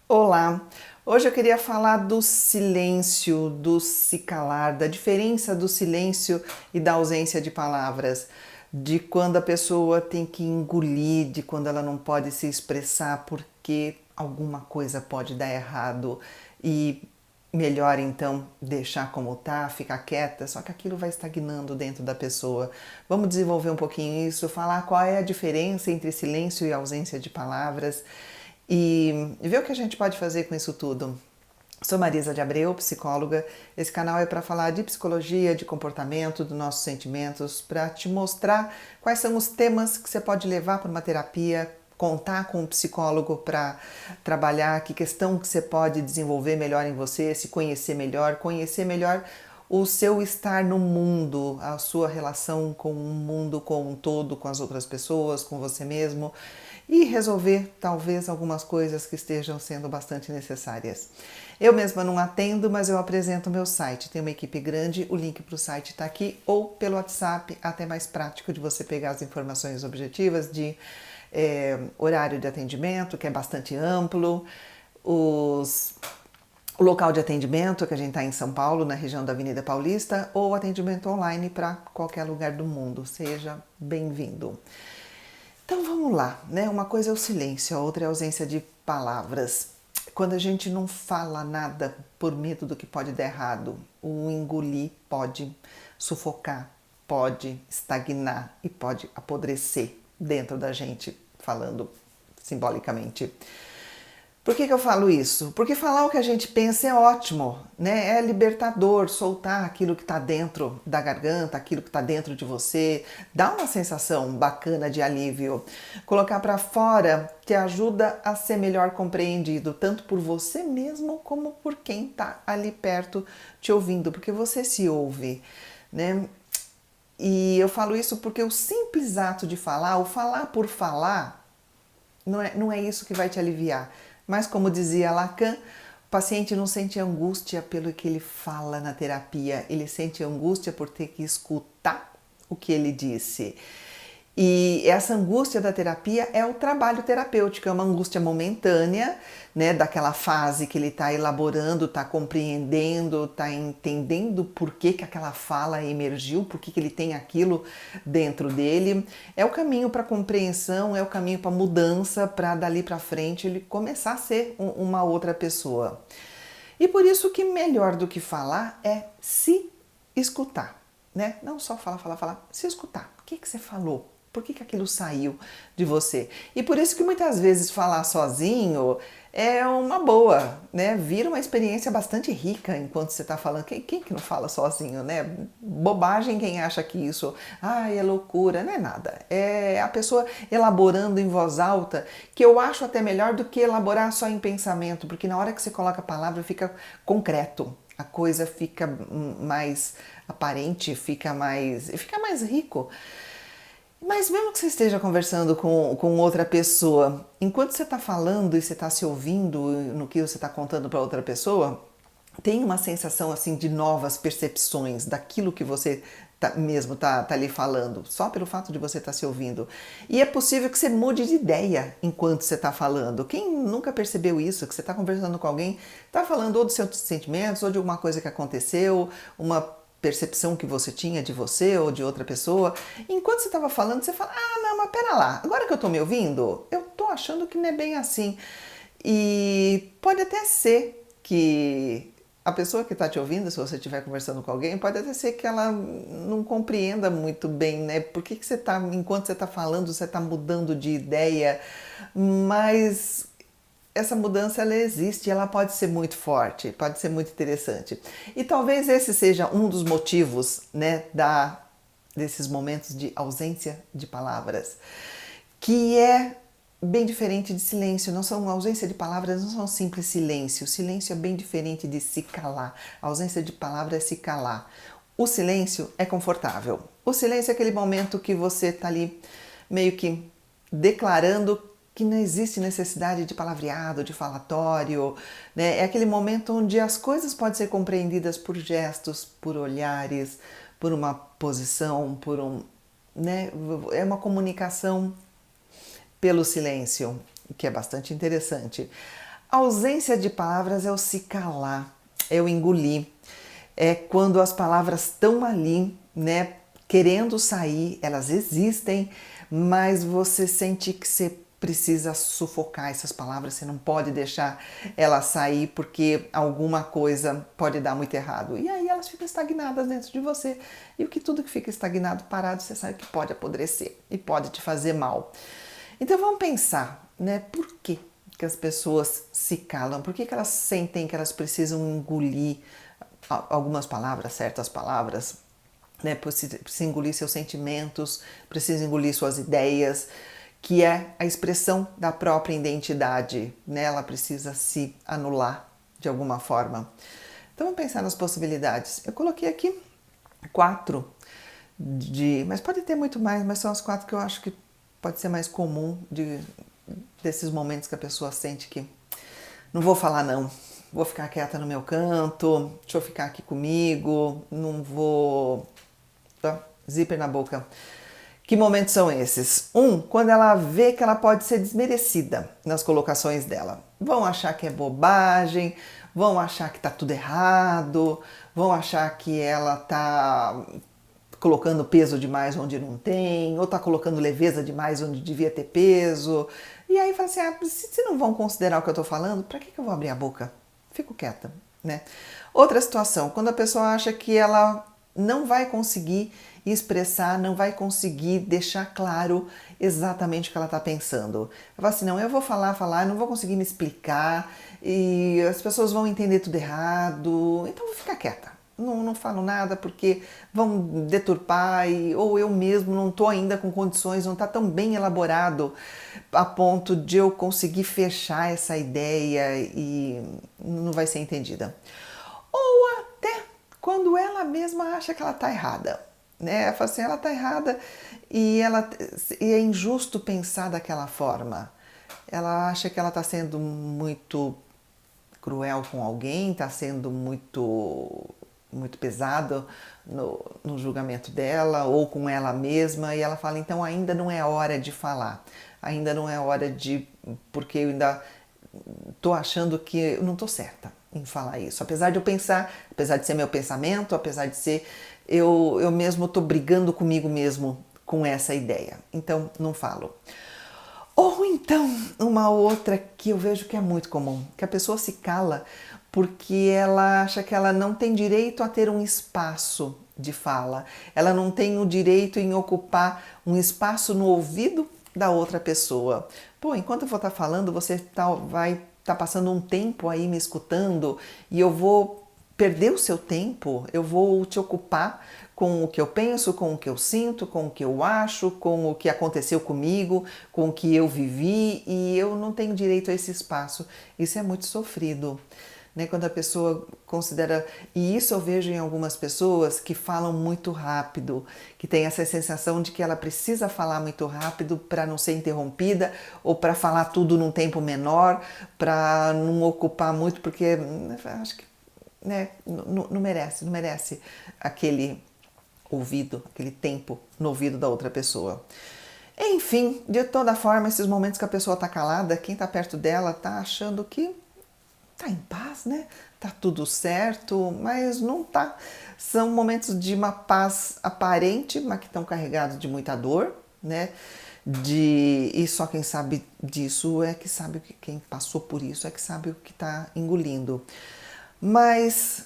Olá! Hoje eu queria falar do silêncio, do se calar, da diferença do silêncio e da ausência de palavras, de quando a pessoa tem que engolir, de quando ela não pode se expressar porque alguma coisa pode dar errado e melhor então deixar como tá, ficar quieta, só que aquilo vai estagnando dentro da pessoa. Vamos desenvolver um pouquinho isso, falar qual é a diferença entre silêncio e ausência de palavras e ver o que a gente pode fazer com isso tudo. Sou Marisa de Abreu, psicóloga. Esse canal é para falar de psicologia, de comportamento, dos nossos sentimentos, para te mostrar quais são os temas que você pode levar para uma terapia, contar com um psicólogo para trabalhar, que questão que você pode desenvolver melhor em você, se conhecer melhor o seu estar no mundo, a sua relação com o mundo como um todo, com as outras pessoas, com você mesmo e resolver talvez algumas coisas que estejam sendo bastante necessárias. Eu mesma não atendo, mas eu apresento o meu site. Tem uma equipe grande, o link para o site está aqui, ou pelo WhatsApp, até mais prático de você pegar as informações objetivas de horário de atendimento, que é bastante amplo, o local de atendimento, que a gente está em São Paulo, na região da Avenida Paulista, ou atendimento online para qualquer lugar do mundo. Seja bem-vindo. Então vamos lá, né? Uma coisa é o silêncio, a outra é a ausência de palavras. Quando a gente não fala nada por medo do que pode dar errado, o engolir pode sufocar, pode estagnar e pode apodrecer dentro da gente, falando simbolicamente. Por que eu falo isso? Porque falar o que a gente pensa é ótimo, né? É libertador, soltar aquilo que está dentro da garganta, aquilo que está dentro de você, dá uma sensação bacana de alívio. Colocar para fora te ajuda a ser melhor compreendido, tanto por você mesmo como por quem está ali perto te ouvindo, porque você se ouve, né? E eu falo isso porque o simples ato de falar, o falar por falar, não é isso que vai te aliviar. Mas como dizia Lacan, o paciente não sente angústia pelo que ele fala na terapia, ele sente angústia por ter que escutar o que ele disse. E essa angústia da terapia é o trabalho terapêutico, é uma angústia momentânea, né, daquela fase que ele está elaborando, está compreendendo, está entendendo por que aquela fala emergiu, por que ele tem aquilo dentro dele. É o caminho para a compreensão, é o caminho para a mudança, para dali para frente ele começar a ser uma outra pessoa. E por isso que melhor do que falar é se escutar, né? Não só falar, se escutar. O que você falou? Por que aquilo saiu de você? E por isso que muitas vezes falar sozinho é uma boa, né? Vira uma experiência bastante rica enquanto você está falando. Quem que não fala sozinho, né? Bobagem quem acha que isso, é loucura, não é nada. É a pessoa elaborando em voz alta, que eu acho até melhor do que elaborar só em pensamento, porque na hora que você coloca a palavra fica concreto. A coisa fica mais aparente, fica mais rico. Mas mesmo que você esteja conversando com outra pessoa, enquanto você está falando e você está se ouvindo no que você está contando para outra pessoa, tem uma sensação assim de novas percepções daquilo que você tá ali falando, só pelo fato de você estar se ouvindo. E é possível que você mude de ideia enquanto você está falando. Quem nunca percebeu isso? Que você está conversando com alguém, está falando ou dos seus sentimentos, ou de alguma coisa que aconteceu, uma percepção que você tinha de você ou de outra pessoa. Enquanto você estava falando, você fala, não, mas pera lá, agora que eu estou me ouvindo, eu estou achando que não é bem assim. E pode até ser que a pessoa que está te ouvindo, se você estiver conversando com alguém, pode até ser que ela não compreenda muito bem, né? Por que você está, enquanto você está falando, você está mudando de ideia, mas essa mudança ela existe, ela pode ser muito forte, pode ser muito interessante. E talvez esse seja um dos motivos, né, desses momentos de ausência de palavras, que é bem diferente de silêncio. Não são ausência de palavras, não são simples silêncio. O silêncio é bem diferente de se calar. A ausência de palavras é se calar. O silêncio é confortável. O silêncio é aquele momento que você está ali meio que declarando que não existe necessidade de palavreado, de falatório, né? É aquele momento onde as coisas podem ser compreendidas por gestos, por olhares, por uma posição, né? É uma comunicação pelo silêncio, que é bastante interessante. A ausência de palavras é o se calar, é o engolir. É quando as palavras estão ali, né, querendo sair, elas existem, mas você sente que você precisa sufocar essas palavras, você não pode deixar elas sair porque alguma coisa pode dar muito errado. E aí elas ficam estagnadas dentro de você. E o que tudo que fica estagnado, parado, você sabe que pode apodrecer e pode te fazer mal. Então vamos pensar, né, por quê que as pessoas se calam? Por que elas sentem que elas precisam engolir algumas palavras, certas palavras, né? Precisa engolir seus sentimentos, precisa engolir suas ideias, que é a expressão da própria identidade, né? Ela precisa se anular de alguma forma. Então vamos pensar nas possibilidades. Eu coloquei aqui 4 mas pode ter muito mais, mas são as 4 que eu acho que pode ser mais comum desses momentos que a pessoa sente que não vou falar não, vou ficar quieta no meu canto, deixa eu ficar aqui comigo, não vou... zíper na boca. Que momentos são esses? Quando ela vê que ela pode ser desmerecida nas colocações dela. Vão achar que é bobagem, vão achar que tá tudo errado, vão achar que ela tá colocando peso demais onde não tem, ou tá colocando leveza demais onde devia ter peso. E aí fala assim, se não vão considerar o que eu tô falando, pra que eu vou abrir a boca? Fico quieta, né? Outra situação, quando a pessoa acha que ela não vai conseguir expressar, não vai conseguir deixar claro exatamente o que ela está pensando. Ela fala assim, não, eu vou falar, não vou conseguir me explicar e as pessoas vão entender tudo errado, então eu vou ficar quieta. Não falo nada porque vão deturpar ou eu mesmo não estou ainda com condições, não está tão bem elaborado a ponto de eu conseguir fechar essa ideia e não vai ser entendida. Ou até quando ela mesma acha que ela está errada, né? Ela fala assim, ela está errada e é injusto pensar daquela forma. Ela acha que ela está sendo muito cruel com alguém, está sendo muito pesado no julgamento dela ou com ela mesma, e ela fala, então ainda não é hora de falar, ainda não é hora porque eu ainda estou achando que eu não estou certa em falar isso, apesar de eu pensar, apesar de ser meu pensamento, apesar de ser, eu mesmo estou brigando comigo mesmo com essa ideia, então não falo. Ou então, uma outra que eu vejo que é muito comum, que a pessoa se cala porque ela acha que ela não tem direito a ter um espaço de fala. Ela não tem o direito em ocupar um espaço no ouvido da outra pessoa. Pô, enquanto eu vou estar falando, você vai estar passando um tempo aí me escutando e eu vou perder o seu tempo, eu vou te ocupar com o que eu penso, com o que eu sinto, com o que eu acho, com o que aconteceu comigo, com o que eu vivi e eu não tenho direito a esse espaço. Isso é muito sofrido, né? Quando a pessoa considera, e isso eu vejo em algumas pessoas que falam muito rápido, que tem essa sensação de que ela precisa falar muito rápido para não ser interrompida ou para falar tudo num tempo menor, para não ocupar muito, porque acho que, né, não merece aquele ouvido, aquele tempo no ouvido da outra pessoa. Enfim, de toda forma, esses momentos que a pessoa está calada, quem está perto dela está achando que tá em paz, né? Tá tudo certo, mas não tá. São momentos de uma paz aparente, mas que estão carregados de muita dor, né? E só quem sabe disso é que sabe, quem passou por isso é que sabe o que está engolindo. Mas,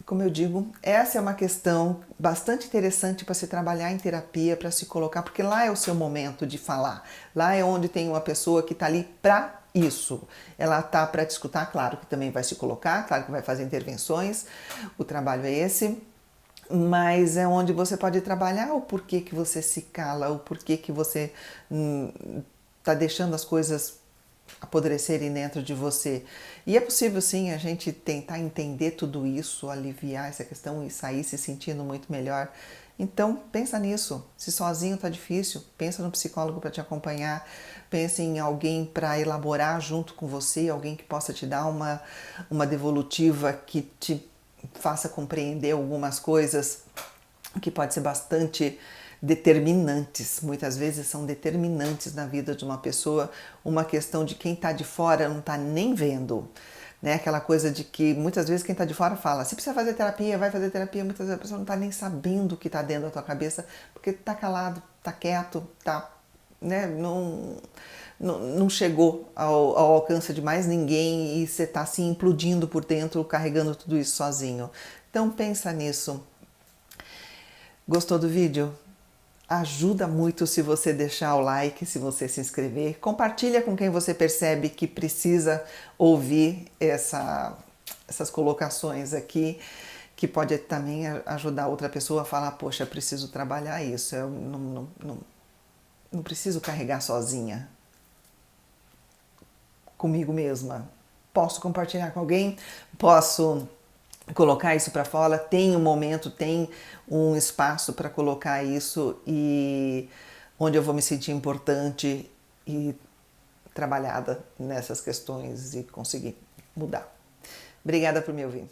como eu digo, essa é uma questão bastante interessante para se trabalhar em terapia, para se colocar, porque lá é o seu momento de falar. Lá é onde tem uma pessoa que está ali para isso. Ela está para te escutar, claro que também vai se colocar, claro que vai fazer intervenções, o trabalho é esse, mas é onde você pode trabalhar o porquê que você se cala, o porquê que você está deixando as coisas apodrecerem dentro de você. E é possível sim a gente tentar entender tudo isso, aliviar essa questão e sair se sentindo muito melhor. Então pensa nisso. Se sozinho tá difícil, pensa no psicólogo para te acompanhar, pense em alguém para elaborar junto com você, alguém que possa te dar uma devolutiva que te faça compreender algumas coisas, que pode ser bastante determinantes, muitas vezes são determinantes na vida de uma pessoa, uma questão de quem está de fora não está nem vendo. Né? Aquela coisa de que muitas vezes quem está de fora fala, se precisa fazer terapia, vai fazer terapia, muitas vezes a pessoa não está nem sabendo o que está dentro da tua cabeça, porque está calado, está quieto, tá, né? Não chegou ao alcance de mais ninguém e você está se implodindo por dentro, carregando tudo isso sozinho. Então pensa nisso. Gostou do vídeo? Ajuda muito se você deixar o like, se você se inscrever. Compartilha com quem você percebe que precisa ouvir essas colocações aqui, que pode também ajudar outra pessoa a falar, poxa, preciso trabalhar isso, eu não preciso carregar sozinha, comigo mesma. Posso compartilhar com alguém, posso colocar isso para fora, tem um momento, tem um espaço para colocar isso e onde eu vou me sentir importante e trabalhada nessas questões e conseguir mudar. Obrigada por me ouvir.